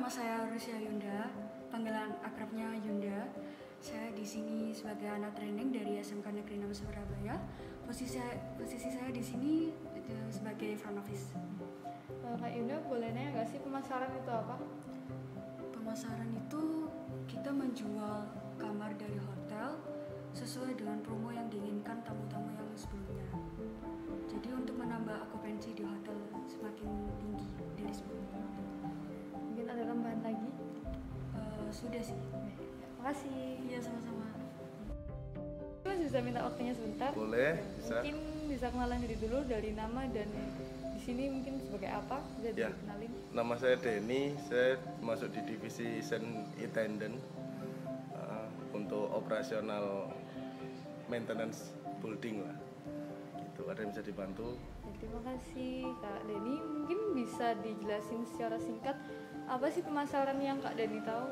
nama saya Rusia Yunda, panggilan akrabnya Yunda. Saya di sini sebagai anak training dari SMK Negeri 6 Surabaya. Posisi saya di sini sebagai front office. Kak Yunda, boleh nanya nggak sih pemasaran itu apa? Pemasaran itu kita menjual kamar dari hotel sesuai dengan promo yang diinginkan tamu-tamu yang sebelumnya. Jadi untuk menambah okupansi di hotel semakin tinggi dari sebelumnya. Mungkin ada tambahan lagi? Sudah sih. Makasih. Iya, sama-sama. Mas bisa minta waktunya sebentar? Boleh, bisa. Mungkin bisa kenalan diri dulu dari nama dan di sini mungkin sebagai apa? Bisa Ya. dikenalin? Nama saya Denny, saya masuk di divisi Sen Attendant untuk operasional maintenance building lah. Gitu, ada yang bisa dibantu. Terima kasih Kak Denny. Mungkin bisa dijelasin secara singkat apa sih pemasaran yang Kak Denny tahu?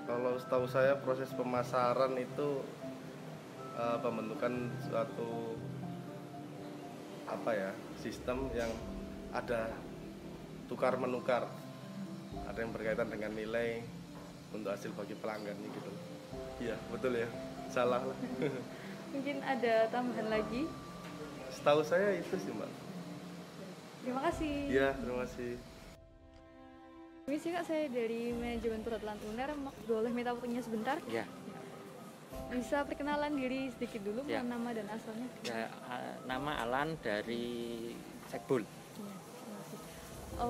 Kalau setahu saya proses pemasaran itu pembentukan suatu sistem yang ada tukar menukar, ada yang berkaitan dengan nilai untuk hasil bagi pelanggan gitu. Iya betul ya, salah lah. Mungkin ada tambahan lagi? Setahu saya itu sih Mbak. Terima kasih. Iya, terima kasih. Permisi Kak, saya dari manajemen perhotelan UNER, boleh minta waktunya sebentar? Ya. Bisa perkenalan diri sedikit dulu, Ya. nama dan asalnya? Ya, nama Alan dari Sekbul. Ya, terima kasih.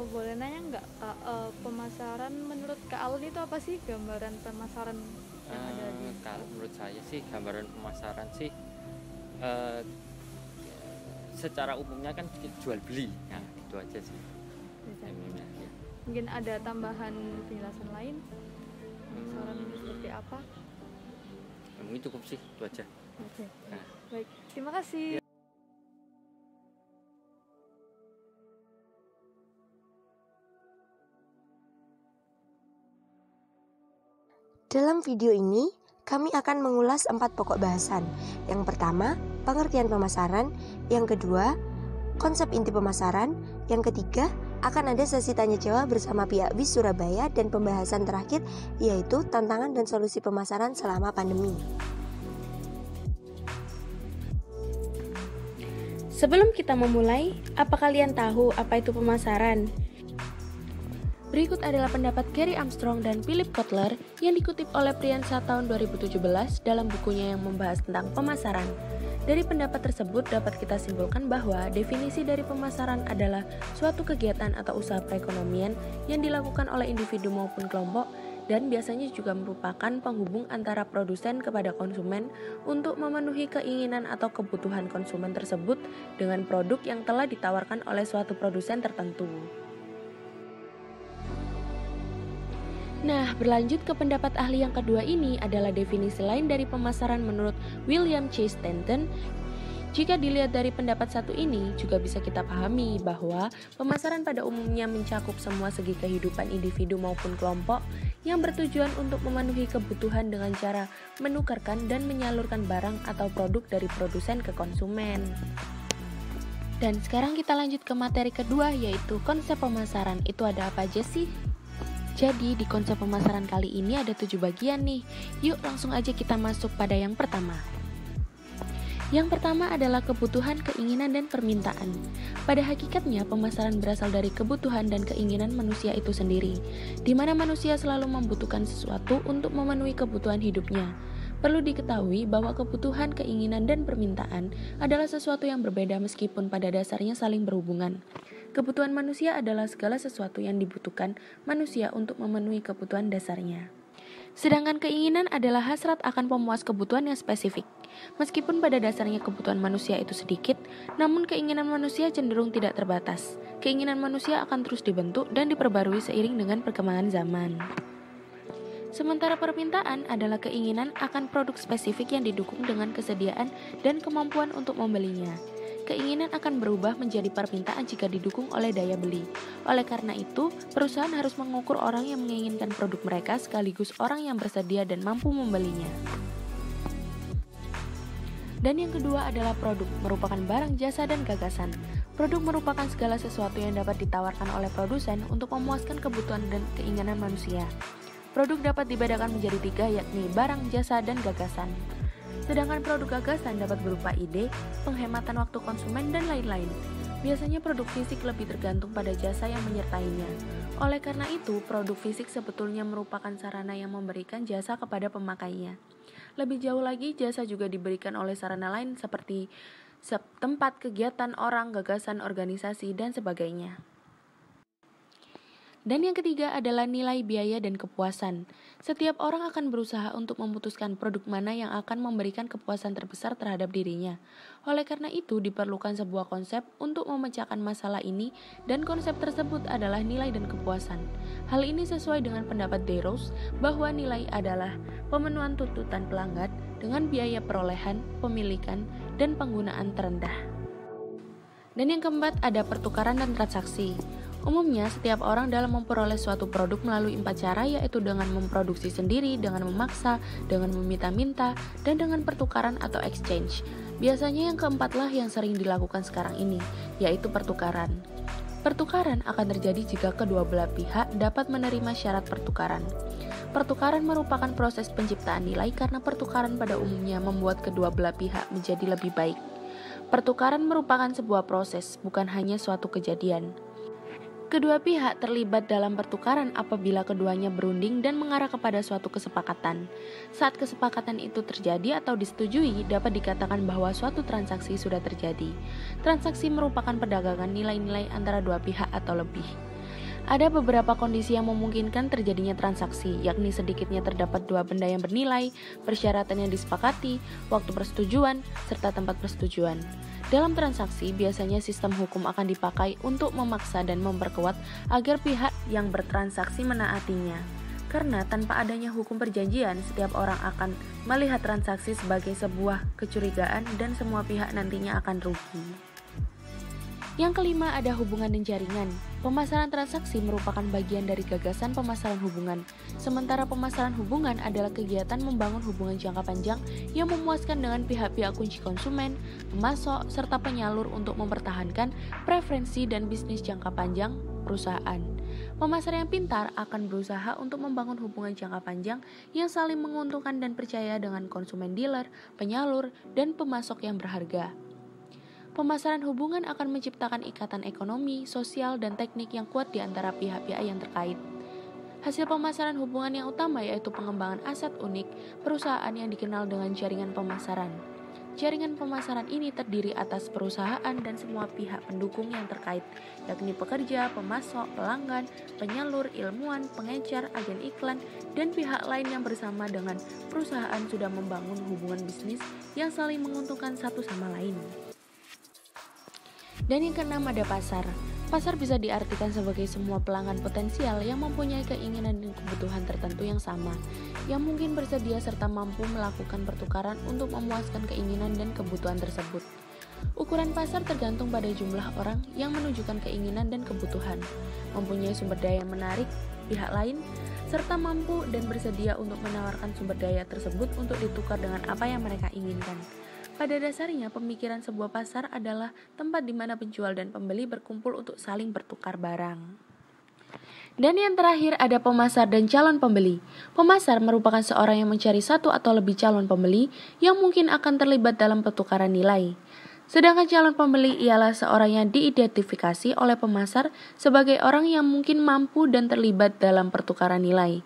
Boleh nanya nggak Kak, pemasaran menurut Kak Alan itu apa sih gambaran pemasaran yang ada di? Kalau menurut saya sih gambaran pemasaran sih secara umumnya kan jual beli, nah itu aja sih. Bisa. Ya. Mungkin ada tambahan penjelasan lain? Pemasaran itu seperti apa? Mungkin cukup sih, itu aja. Oke. Nah. Baik, terima kasih. Dalam video ini, kami akan mengulas 4 pokok bahasan. Yang pertama, pengertian pemasaran. Yang kedua, konsep inti pemasaran. Yang ketiga, akan ada sesi tanya jawab bersama pihak WIS Surabaya. Dan pembahasan terakhir yaitu tantangan dan solusi pemasaran selama pandemi. Sebelum kita memulai, apa kalian tahu apa itu pemasaran? Berikut adalah pendapat Gary Armstrong dan Philip Kotler yang dikutip oleh Priyansa tahun 2017 dalam bukunya yang membahas tentang pemasaran. Dari pendapat tersebut dapat kita simpulkan bahwa definisi dari pemasaran adalah suatu kegiatan atau usaha perekonomian yang dilakukan oleh individu maupun kelompok dan biasanya juga merupakan penghubung antara produsen kepada konsumen untuk memenuhi keinginan atau kebutuhan konsumen tersebut dengan produk yang telah ditawarkan oleh suatu produsen tertentu. Nah, berlanjut ke pendapat ahli yang kedua ini adalah definisi lain dari pemasaran menurut William Chase Stanton. Jika dilihat dari pendapat satu ini, juga bisa kita pahami bahwa pemasaran pada umumnya mencakup semua segi kehidupan individu maupun kelompok yang bertujuan untuk memenuhi kebutuhan dengan cara menukarkan dan menyalurkan barang atau produk dari produsen ke konsumen. Dan sekarang kita lanjut ke materi kedua, yaitu konsep pemasaran. Itu ada apa aja sih? Jadi di konsep pemasaran kali ini ada 7 bagian nih. Yuk langsung aja kita masuk pada yang pertama. Yang pertama adalah kebutuhan, keinginan, dan permintaan. Pada hakikatnya pemasaran berasal dari kebutuhan dan keinginan manusia itu sendiri, di mana manusia selalu membutuhkan sesuatu untuk memenuhi kebutuhan hidupnya. Perlu diketahui bahwa kebutuhan, keinginan, dan permintaan adalah sesuatu yang berbeda meskipun pada dasarnya saling berhubungan. Kebutuhan manusia adalah segala sesuatu yang dibutuhkan manusia untuk memenuhi kebutuhan dasarnya. Sedangkan keinginan adalah hasrat akan pemuas kebutuhan yang spesifik. Meskipun pada dasarnya kebutuhan manusia itu sedikit, namun keinginan manusia cenderung tidak terbatas. Keinginan manusia akan terus dibentuk dan diperbarui seiring dengan perkembangan zaman. Sementara permintaan adalah keinginan akan produk spesifik yang didukung dengan kesediaan dan kemampuan untuk membelinya. Keinginan akan berubah menjadi permintaan jika didukung oleh daya beli. Oleh karena itu, perusahaan harus mengukur orang yang menginginkan produk mereka sekaligus orang yang bersedia dan mampu membelinya. Dan yang kedua adalah produk, merupakan barang, jasa, dan gagasan. Produk merupakan segala sesuatu yang dapat ditawarkan oleh produsen untuk memuaskan kebutuhan dan keinginan manusia. Produk dapat dibedakan menjadi 3, yakni barang, jasa, dan gagasan. Sedangkan produk gagasan dapat berupa ide, penghematan waktu konsumen, dan lain-lain. Biasanya produk fisik lebih tergantung pada jasa yang menyertainya. Oleh karena itu, produk fisik sebetulnya merupakan sarana yang memberikan jasa kepada pemakainya. Lebih jauh lagi, jasa juga diberikan oleh sarana lain seperti tempat kegiatan orang, gagasan, organisasi, dan sebagainya. Dan yang ketiga adalah nilai, biaya, dan kepuasan. Setiap orang akan berusaha untuk memutuskan produk mana yang akan memberikan kepuasan terbesar terhadap dirinya. Oleh karena itu, diperlukan sebuah konsep untuk memecahkan masalah ini, dan konsep tersebut adalah nilai dan kepuasan. Hal ini sesuai dengan pendapat Deros bahwa nilai adalah pemenuhan tuntutan pelanggan dengan biaya perolehan, pemilikan, dan penggunaan terendah. Dan yang keempat ada pertukaran dan transaksi. Umumnya, setiap orang dalam memperoleh suatu produk melalui 4 cara, yaitu dengan memproduksi sendiri, dengan memaksa, dengan meminta-minta, dan dengan pertukaran atau exchange. Biasanya yang keempatlah yang sering dilakukan sekarang ini, yaitu pertukaran. Pertukaran akan terjadi jika kedua belah pihak dapat menerima syarat pertukaran. Pertukaran merupakan proses penciptaan nilai karena pertukaran pada umumnya membuat kedua belah pihak menjadi lebih baik. Pertukaran merupakan sebuah proses, bukan hanya suatu kejadian. Kedua pihak terlibat dalam pertukaran apabila keduanya berunding dan mengarah kepada suatu kesepakatan. Saat kesepakatan itu terjadi atau disetujui, dapat dikatakan bahwa suatu transaksi sudah terjadi. Transaksi merupakan perdagangan nilai-nilai antara dua pihak atau lebih. Ada beberapa kondisi yang memungkinkan terjadinya transaksi, yakni sedikitnya terdapat dua benda yang bernilai, persyaratan yang disepakati, waktu persetujuan, serta tempat persetujuan. Dalam transaksi, biasanya sistem hukum akan dipakai untuk memaksa dan memperkuat agar pihak yang bertransaksi menaatinya. Karena tanpa adanya hukum perjanjian, setiap orang akan melihat transaksi sebagai sebuah kecurigaan dan semua pihak nantinya akan rugi. Yang kelima ada hubungan dan jaringan. Pemasaran transaksi merupakan bagian dari gagasan pemasaran hubungan. Sementara pemasaran hubungan adalah kegiatan membangun hubungan jangka panjang yang memuaskan dengan pihak-pihak kunci konsumen, pemasok, serta penyalur untuk mempertahankan preferensi dan bisnis jangka panjang perusahaan. Pemasar yang pintar akan berusaha untuk membangun hubungan jangka panjang yang saling menguntungkan dan percaya dengan konsumen, dealer, penyalur, dan pemasok yang berharga. Pemasaran hubungan akan menciptakan ikatan ekonomi, sosial, dan teknik yang kuat di antara pihak-pihak yang terkait. Hasil pemasaran hubungan yang utama yaitu pengembangan aset unik perusahaan yang dikenal dengan jaringan pemasaran. Jaringan pemasaran ini terdiri atas perusahaan dan semua pihak pendukung yang terkait, yakni pekerja, pemasok, pelanggan, penyalur, ilmuwan, pengecer, agen iklan, dan pihak lain yang bersama dengan perusahaan sudah membangun hubungan bisnis yang saling menguntungkan satu sama lain. Dan yang keenam ada pasar. Pasar bisa diartikan sebagai semua pelanggan potensial yang mempunyai keinginan dan kebutuhan tertentu yang sama, yang mungkin bersedia serta mampu melakukan pertukaran untuk memuaskan keinginan dan kebutuhan tersebut. Ukuran pasar tergantung pada jumlah orang yang menunjukkan keinginan dan kebutuhan, mempunyai sumber daya yang menarik pihak lain, serta mampu dan bersedia untuk menawarkan sumber daya tersebut untuk ditukar dengan apa yang mereka inginkan. Pada dasarnya, pemikiran sebuah pasar adalah tempat di mana penjual dan pembeli berkumpul untuk saling bertukar barang. Dan yang terakhir ada pemasar dan calon pembeli. Pemasar merupakan seorang yang mencari satu atau lebih calon pembeli yang mungkin akan terlibat dalam pertukaran nilai. Sedangkan calon pembeli ialah seorang yang diidentifikasi oleh pemasar sebagai orang yang mungkin mampu dan terlibat dalam pertukaran nilai.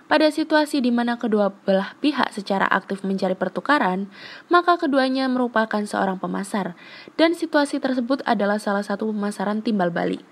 Pada situasi di mana kedua belah pihak secara aktif mencari pertukaran, maka keduanya merupakan seorang pemasar, dan situasi tersebut adalah salah satu pemasaran timbal balik.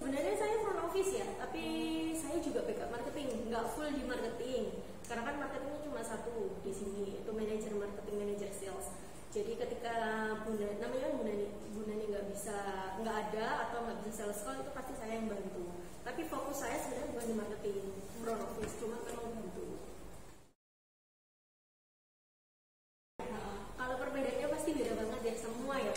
Sebenarnya saya front office ya, tapi saya juga backup marketing, nggak full di marketing. Karena kan marketingnya cuma satu di sini, itu manajer marketing, manajer sales. Jadi ketika namanya sales call itu pasti saya yang bantu. Tapi fokus saya sebenarnya bukan di marketing, front office, cuma memang bantu. Kalau perbedaannya pasti beda banget ya semua ya.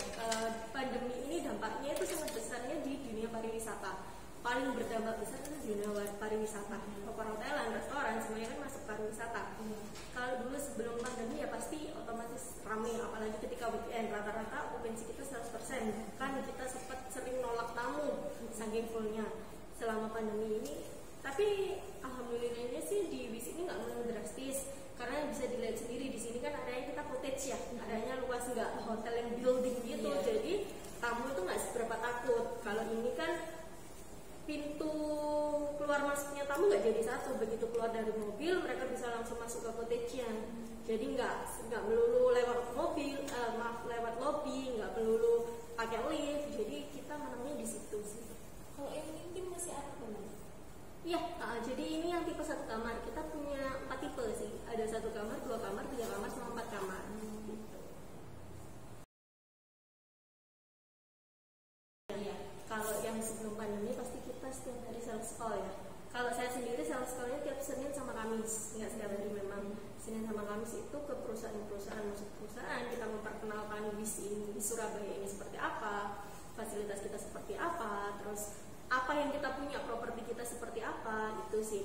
Pandemi ini dampaknya itu sangat besarnya di dunia pariwisata. Paling berdampak besar itu di dunia pariwisata. Perhotelan, restoran, semuanya kan masuk pariwisata. Kalau dulu sebelum pandemi ya pasti otomatis ramai, apalagi ketika weekend rata-rata okupansi kita 100%. Kan kita sempat sering nolak tamu saking fullnya selama pandemi ini. Tapi alhamdulillahnya sih di WIS ini nggak menurun drastis, karena bisa dilihat sendiri di sini kan adanya kita cottage ya, adanya luas, nggak hotel yang building gitu. Jadi tamu itu nggak seberapa takut. Kalau ini kan pintu keluar masuknya tamu nggak jadi satu, begitu keluar dari mobil mereka bisa langsung masuk ke cottage-nya. Jadi nggak melulu lewat mobil, lewat lobby, nggak melulu pakai lift. Jadi kita menangnya di situ sih. Kalau yang intim masih ada teman? Iya, jadi ini yang tipe 1 kamar. Kita punya 4 tipe sih. Ada 1 kamar, 2 kamar, 3 kamar, sama 4 kamar. Gitu. Ya, kalau yang sebelum pandemi pasti kita setiap hari sales call ya. Kalau saya sendiri sales call-nya tiap Senin sama Kamis, nggak setiap hari memang. Senin sama Kamis itu ke perusahaan-perusahaan, masuk perusahaan, kita memperkenalkan WIS ini di Surabaya ini seperti apa, fasilitas kita seperti apa, terus apa yang kita punya, properti kita seperti apa, itu sih.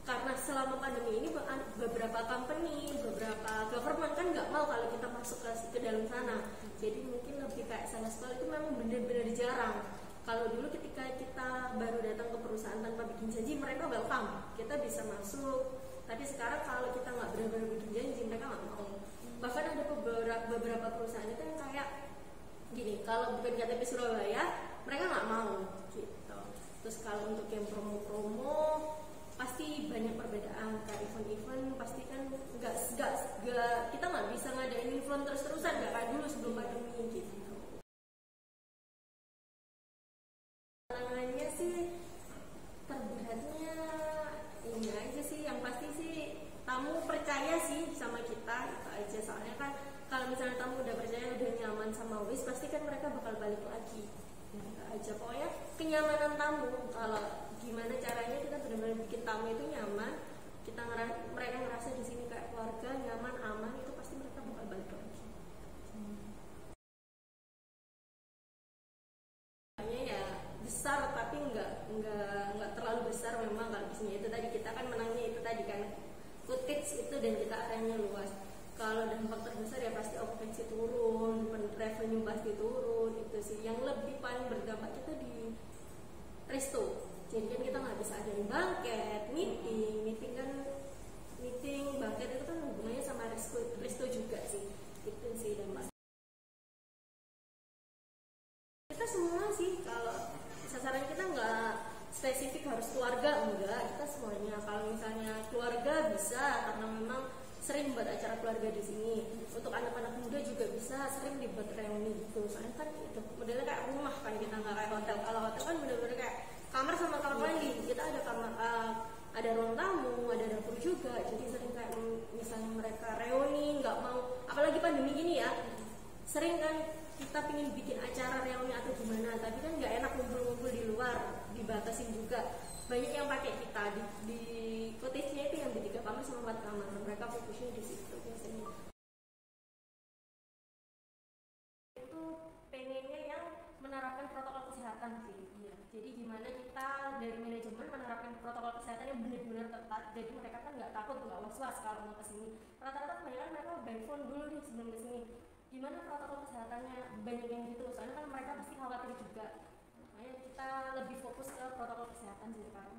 Karena selama pandemi ini beberapa company, beberapa government kan nggak mau kalau kita masuk ke dalam sana. Jadi mungkin lebih kayak sales call itu memang benar-benar jarang. Kalau dulu ketika kita baru datang ke perusahaan tanpa bikin janji, mereka welcome, kita bisa masuk. Tapi sekarang kalau kita nggak benar-benar bikin janji, mereka nggak mau. Bahkan ada beberapa perusahaan itu yang kayak gini, kalau bukan KTP Surabaya, mereka nggak mau gitu. Terus kalau untuk yang promo-promo pasti banyak perbedaan. Kayak event-event pasti kan nggak kita nggak bisa ngadain event terus-terusan, nggak kayak dulu sebelum pandemi gitu. Tantangannya sih terberatnya ini aja sih, yang pasti sih tamu percaya sih sama kita, itu aja. Soalnya kan kalau misalnya tamu udah percaya, udah nyaman sama WIS, pasti kan mereka bakal balik lagi. Aja pokoknya kenyamanan tamu, kalau gimana caranya kita benar-benar bikin tamu itu nyaman, mereka ngerasa di sini kayak keluarga, nyaman, aman, itu pasti mereka bakal balik lagi. Hanya ya besar tapi nggak terlalu besar memang. Kalau di sini itu tadi kita kan menangnya itu tadi kan cottage itu, dan kita areanya luas. Kalau dampak terbesar ya pasti okupansi turun, revenue pasti turun, itu sih. Yang lebih paling berdampak kita di resto. Jadi kan kita nggak bisa adain banket, meeting banket itu kan hubungannya sama resto juga sih. Itu sih dampak. Kita semua sih, kalau sasaran kita nggak spesifik harus keluarga, enggak, kita semuanya. Kalau misalnya keluarga bisa, karena memang sering buat acara keluarga di sini. Untuk anak-anak muda juga bisa, sering dibuat reuni gitu. Soalnya kan itu modelnya kayak rumah kan, kita nggak kayak hotel. Kalau hotel kan bener-bener kayak kamar sama kamar mandi. Kita ada kamar, ada ruang tamu, ada dapur juga. Jadi sering kayak misalnya mereka reuni, nggak mau, apalagi pandemi gini ya, sering kan kita pingin bikin acara reuni atau gimana, tapi kan nggak enak ngumpul-ngumpul di luar, dibatasin juga. Banyak yang pakai kita di cottage-nya itu yang di 3 kamar sama 4 kamar, mereka fokusnya di situ biasanya. Itu pengennya yang menerapkan protokol kesehatan sih. Iya. Jadi gimana kita dari manajemen menerapkan protokol kesehatan yang benar-benar ketat. Jadi mereka kan nggak takut, nggak was-was kalau mau kesini. Rata-rata kebanyakan mereka by phone dulu nih sebelum kesini. Gimana protokol kesehatannya, banyak yang gitu. Soalnya kan mereka pasti khawatir juga. Makanya kita lebih fokus ke protokol kesehatan sih sekarang.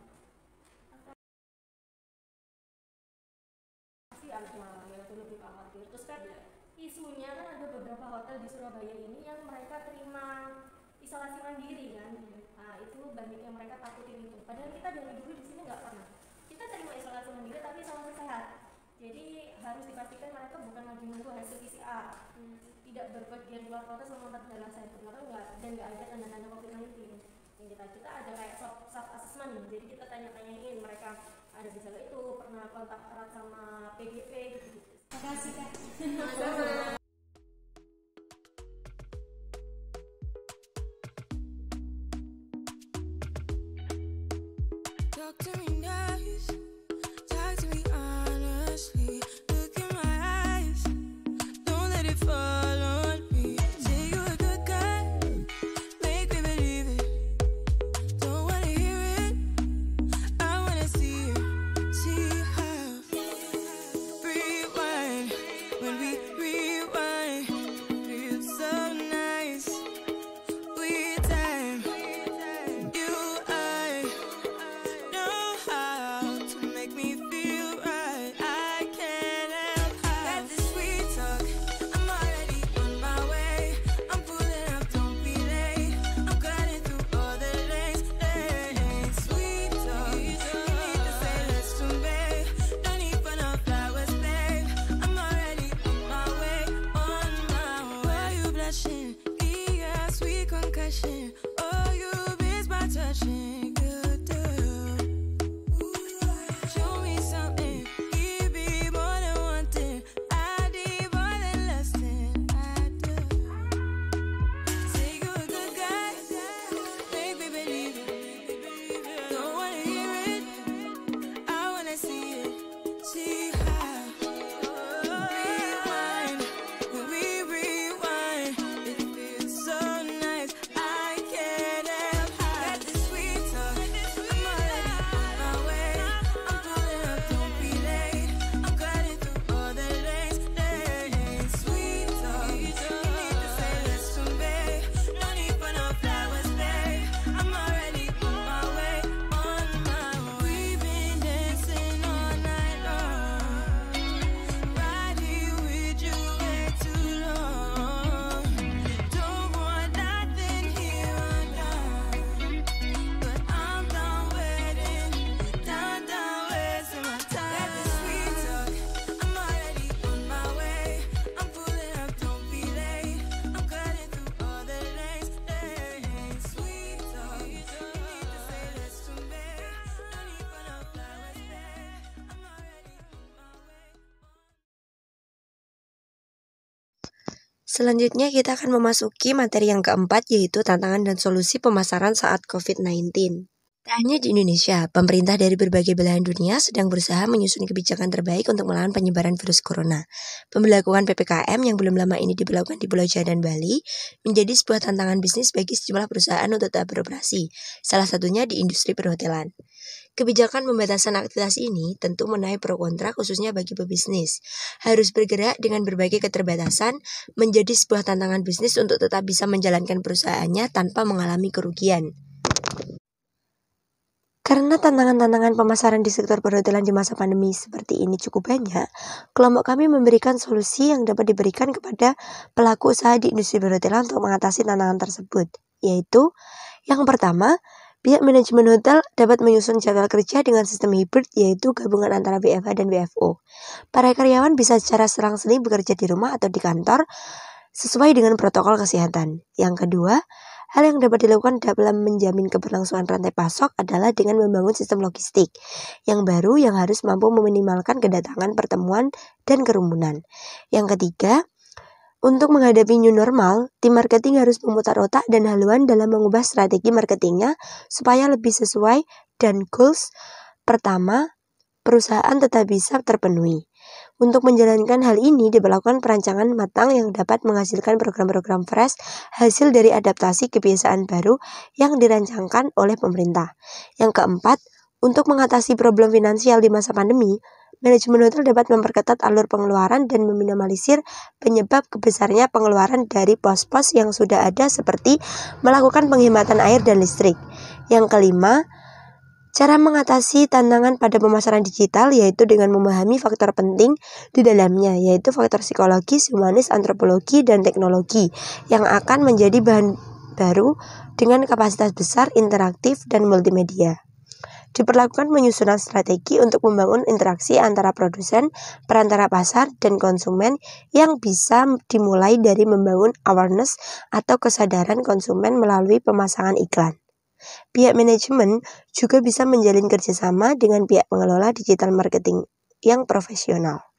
Pasti ada yang lebih khawatir. Terus kan isunya kan ada beberapa hotel di Surabaya ini yang mereka terima isolasi mandiri kan. Nah itu banyak yang mereka takutin itu. Padahal kita dari dulu di sini nggak pernah. Kita terima isolasi mandiri tapi isolasi sehat. Jadi harus dipastikan mereka bukan lagi menunggu hasil PCR. Tidak berpergian keluar kota selama 14 hari, karena dan nggak ada tanda-tanda COVID-19. Yang kita ada kayak self assessment. Jadi kita tanya-tanyain mereka ada gejala itu, pernah kontak erat sama PGP gitu. Terima kasih Kak. Sama-sama. Talk to me nice, talk to me honestly. Look in my eyes, don't let it fall on me. Say you're a good guy, make me believe it. Don't wanna hear it, I wanna see it. See how rewind, when we rewind, feels so nice. We time, you I know how to make me feel right. I can't help how this sweet talk. I'm already on my way. I'm pulling up, don't be late. I'm gliding through all the lanes. Sweet talk, you need to say less to me. Don't need for no flowers, babe. I'm already on my way, on my way. Why you blushing? Yeah, sweet concussion. Oh, you miss my touching. Good girl. Show me something. Give me more than one thing. I need more than less than I do. Say you're a good guy. Make me believe it. Don't wanna hear it, I wanna see it. See how rewind, when we rewind, it feels so nice. I can't help how got this sweet talk. I'm already on my way. I'm pulling up, don't be late. I'm gliding through all the lanes. Sweet talk, you need to say less to me. No need for no flowers, babe. I'm already on my way, on my way. We've been dancing all night long, right here with you way too long. Don't want nothing here or now, but I'm done waiting, done wasting my time. Got this sweet talk, I'm already on my way. I'm pulling up, don't be late. I'm gliding through all the lanes. Sweet talk, you need to say less to me. No need for no flowers, babe. I'm already on my way. Selanjutnya kita akan memasuki materi yang keempat, yaitu tantangan dan solusi pemasaran saat COVID-19. Tak hanya di Indonesia, pemerintah dari berbagai belahan dunia sedang berusaha menyusun kebijakan terbaik untuk melawan penyebaran virus corona. Pemberlakuan PPKM yang belum lama ini diberlakukan di Pulau Jawa dan Bali menjadi sebuah tantangan bisnis bagi sejumlah perusahaan untuk tetap beroperasi, salah satunya di industri perhotelan. Kebijakan pembatasan aktivitas ini tentu menuai pro kontra khususnya bagi pebisnis. Harus bergerak dengan berbagai keterbatasan menjadi sebuah tantangan bisnis untuk tetap bisa menjalankan perusahaannya tanpa mengalami kerugian. Karena tantangan-tantangan pemasaran di sektor perhotelan di masa pandemi seperti ini cukup banyak, kelompok kami memberikan solusi yang dapat diberikan kepada pelaku usaha di industri perhotelan untuk mengatasi tantangan tersebut, yaitu yang pertama, pihak manajemen hotel dapat menyusun jadwal kerja dengan sistem hibrid, yaitu gabungan antara WFH dan WFO. Para karyawan bisa secara selang-seling bekerja di rumah atau di kantor sesuai dengan protokol kesehatan. Yang kedua, hal yang dapat dilakukan dalam menjamin keberlangsungan rantai pasok adalah dengan membangun sistem logistik yang baru yang harus mampu meminimalkan kedatangan, pertemuan, dan kerumunan. Yang ketiga, untuk menghadapi new normal, tim marketing harus memutar otak dan haluan dalam mengubah strategi marketingnya supaya lebih sesuai dan goals pertama perusahaan tetap bisa terpenuhi. Untuk menjalankan hal ini diperlakukan perancangan matang yang dapat menghasilkan program-program fresh hasil dari adaptasi kebiasaan baru yang dirancangkan oleh pemerintah. Yang keempat, untuk mengatasi problem finansial di masa pandemi, manajemen hotel dapat memperketat alur pengeluaran dan meminimalisir penyebab besarnya pengeluaran dari pos-pos yang sudah ada seperti melakukan penghematan air dan listrik. Yang kelima, cara mengatasi tantangan pada pemasaran digital yaitu dengan memahami faktor penting di dalamnya, yaitu faktor psikologis, humanis, antropologi, dan teknologi yang akan menjadi bahan baru dengan kapasitas besar, interaktif, dan multimedia. Diperlakukan penyusunan strategi untuk membangun interaksi antara produsen, perantara pasar, dan konsumen yang bisa dimulai dari membangun awareness atau kesadaran konsumen melalui pemasangan iklan. Pihak manajemen juga bisa menjalin kerjasama dengan pihak pengelola digital marketing yang profesional.